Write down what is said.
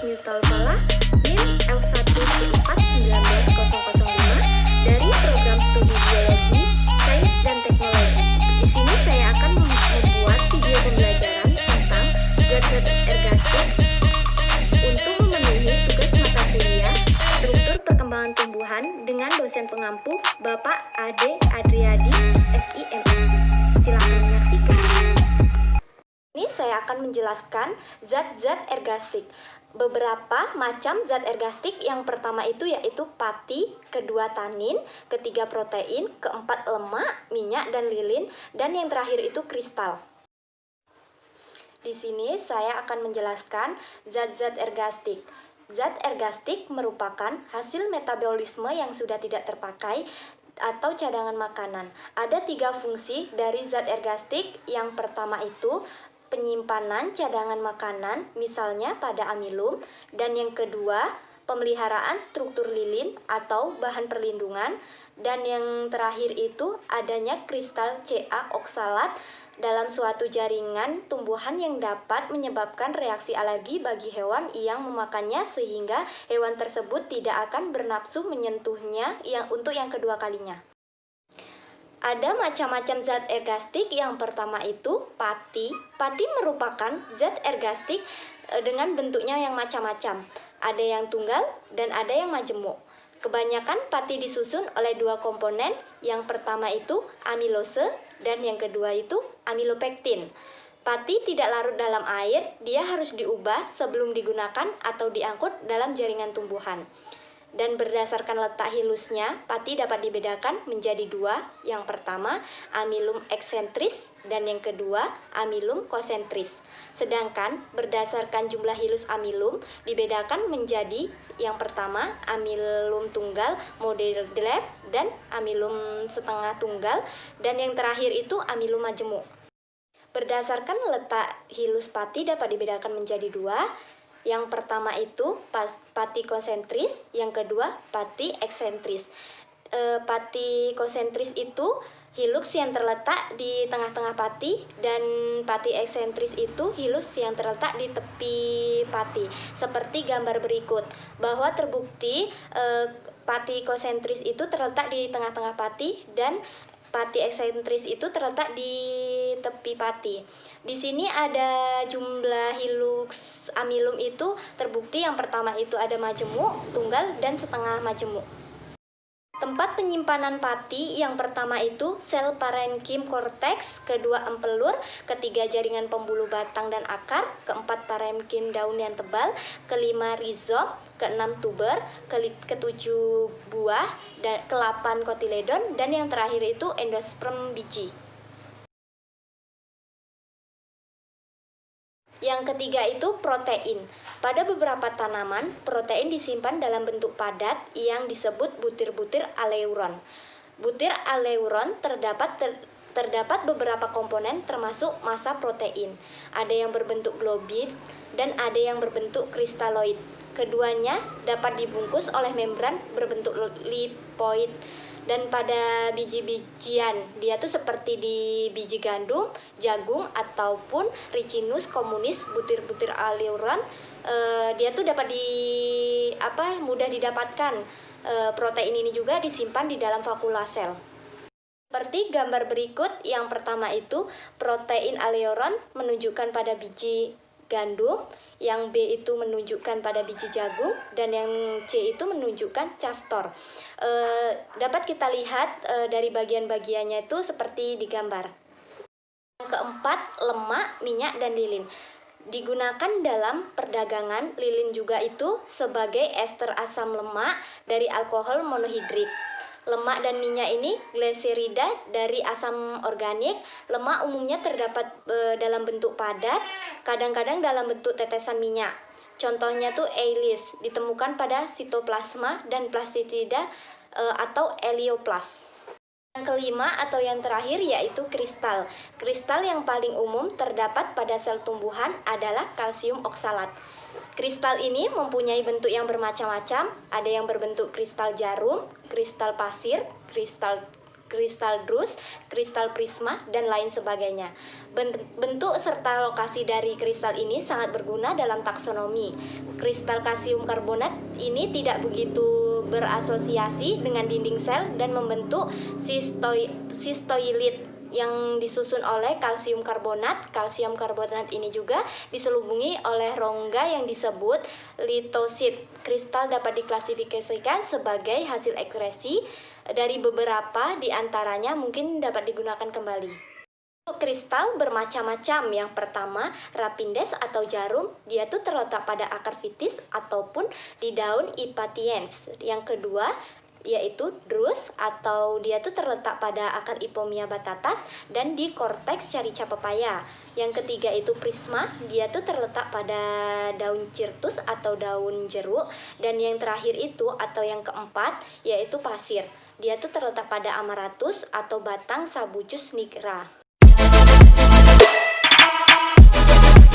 Talpala NIM L1C41905 dari program studi biologi, sains dan teknologi. Di sini saya akan membuat video pembelajaran tentang zat-zat ergatif untuk memenuhi tugas mata kuliah struktur perkembangan tumbuhan dengan dosen pengampu Bapak Ade Adriadi, SIMI. Silakan menyaksikan. Ini saya akan menjelaskan zat-zat ergastik. Beberapa macam zat ergastik, yang pertama itu yaitu pati, kedua tanin, ketiga protein, keempat lemak, minyak dan lilin, dan yang terakhir itu kristal. Di sini saya akan menjelaskan zat-zat ergastik. Zat ergastik merupakan hasil metabolisme yang sudah tidak terpakai atau cadangan makanan. Ada 3 fungsi dari zat ergastik. Yang pertama itu penyimpanan cadangan makanan, misalnya pada amilum, dan yang kedua pemeliharaan struktur lilin atau bahan perlindungan, dan yang terakhir itu adanya kristal Ca oksalat dalam suatu jaringan tumbuhan yang dapat menyebabkan reaksi alergi bagi hewan yang memakannya, sehingga hewan tersebut tidak akan bernafsu menyentuhnya untuk yang kedua kalinya. Ada macam-macam zat ergastik. Yang pertama itu pati. Pati merupakan zat ergastik dengan bentuknya yang macam-macam. Ada yang tunggal dan ada yang majemuk. Kebanyakan pati disusun oleh 2 komponen. Yang pertama itu amilose dan yang kedua itu amilopektin. Pati tidak larut dalam air, dia harus diubah sebelum digunakan atau diangkut dalam jaringan tumbuhan. Dan berdasarkan letak hilusnya, pati dapat dibedakan menjadi 2. Yang pertama, amilum eksentris, dan yang kedua, amilum konsentris. Sedangkan berdasarkan jumlah hilus amilum, dibedakan menjadi yang pertama, amilum tunggal model left, dan amilum setengah tunggal, dan yang terakhir itu amilum majemuk. Berdasarkan letak hilus pati dapat dibedakan menjadi 2. Yang pertama itu pati konsentris, yang kedua pati eksentris. Pati konsentris itu hilux yang terletak di tengah-tengah pati, dan pati eksentris itu hilux yang terletak di tepi pati. Seperti gambar berikut, bahwa terbukti pati konsentris itu terletak di tengah-tengah pati dan pati eksentris itu terletak di tepi pati. Di sini ada jumlah hilux amilum itu terbukti yang pertama itu ada majemuk, tunggal, dan setengah majemuk. Tempat penyimpanan pati yang pertama itu sel parenkim korteks, kedua empelur, ketiga jaringan pembuluh batang dan akar, keempat parenkim daun yang tebal, kelima rizom, keenam tuber, ketujuh buah, dan ke-8 kotiledon, dan yang terakhir itu endosperm biji. Yang ketiga itu protein. Pada beberapa tanaman, protein disimpan dalam bentuk padat yang disebut butir-butir aleuron. Butir aleuron terdapat beberapa komponen termasuk massa protein. Ada yang berbentuk globin dan ada yang berbentuk kristaloid. Keduanya dapat dibungkus oleh membran berbentuk lipoid. Dan pada biji-bijian, dia tuh seperti di biji gandum, jagung, ataupun Ricinus communis, butir-butir aleuron, dia tuh dapat mudah didapatkan. Protein ini juga disimpan di dalam vakula sel. Seperti gambar berikut, yang pertama itu protein aleuron menunjukkan pada biji gandum, yang B itu menunjukkan pada biji jagung, dan yang C itu menunjukkan castor. Dapat kita lihat dari bagian-bagiannya itu seperti di gambar. Yang keempat, lemak, minyak, dan lilin. Digunakan dalam perdagangan. Lilin juga itu sebagai ester asam lemak dari alkohol monohidrik. Lemak dan minyak ini gliserida dari asam organik. Lemak umumnya terdapat dalam bentuk padat, kadang-kadang dalam bentuk tetesan minyak. Contohnya tuh eilis, ditemukan pada sitoplasma dan plastida atau helioplas. Yang kelima atau yang terakhir yaitu kristal. Kristal yang paling umum terdapat pada sel tumbuhan adalah kalsium oksalat. Kristal ini mempunyai bentuk yang bermacam-macam, ada yang berbentuk kristal jarum, kristal pasir, kristal kristal drus, kristal prisma, dan lain sebagainya. Bentuk serta lokasi dari kristal ini sangat berguna dalam taksonomi. Kristal kalsium karbonat ini tidak begitu berasosiasi dengan dinding sel dan membentuk sistoilit yang disusun oleh kalsium karbonat. Kalsium karbonat ini juga diselubungi oleh rongga yang disebut litosit. Kristal dapat diklasifikasikan sebagai hasil ekskresi dari beberapa di antaranya mungkin dapat digunakan kembali. Kristal bermacam-macam. Yang pertama, rapindes atau jarum, dia tuh terletak pada akar vitis ataupun di daun Ipatiens. Yang kedua, yaitu drus atau dia tuh terletak pada akar Ipomea batatas dan di korteks carica pepaya. Yang ketiga itu prisma, dia tuh terletak pada daun cirtus atau daun jeruk. Dan yang terakhir itu atau yang keempat yaitu pasir, dia tuh terletak pada amaratus atau batang Sabucus nigra.